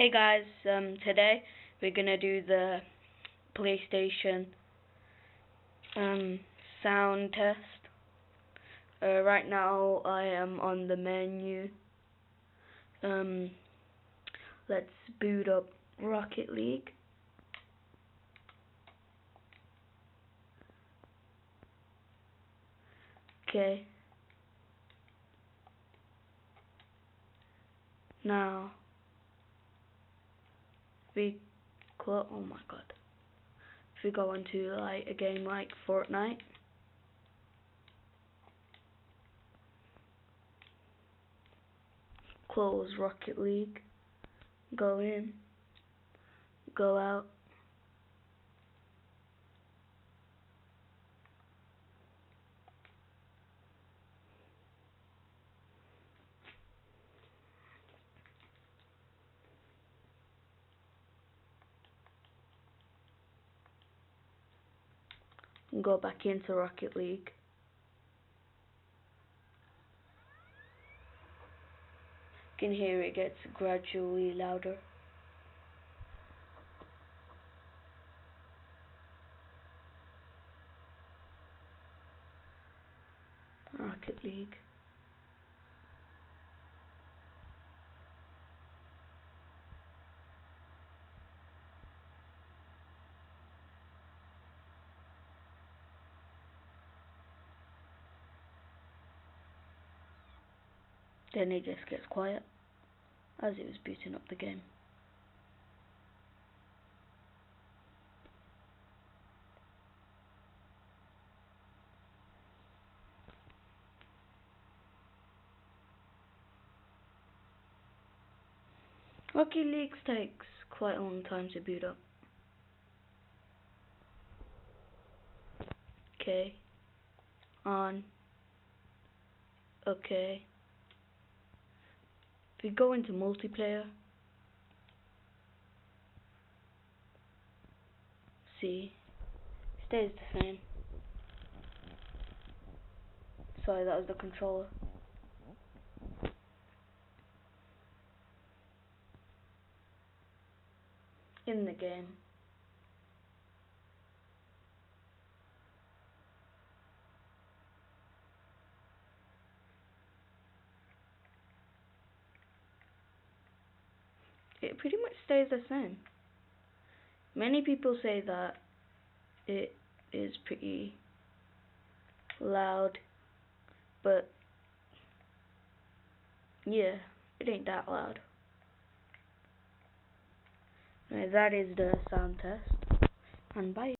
Hey guys, today we're gonna do the PlayStation sound test. Right now I am on the menu. Let's boot up Rocket League. Okay. Now oh my god. If we go into like a game like Fortnite, close Rocket League, go in, go out, and go back into Rocket League. You can hear it gets gradually louder. Rocket League. Then it just gets quiet as it was booting up the game. Rocket League takes quite a long time to boot up. Okay. On. Okay. If we go into multiplayer, see, stays the same. Sorry, that was the controller. In the game. It pretty much stays the same. Many people say that it is pretty loud, but yeah, it ain't that loud. That is the sound test, and bye.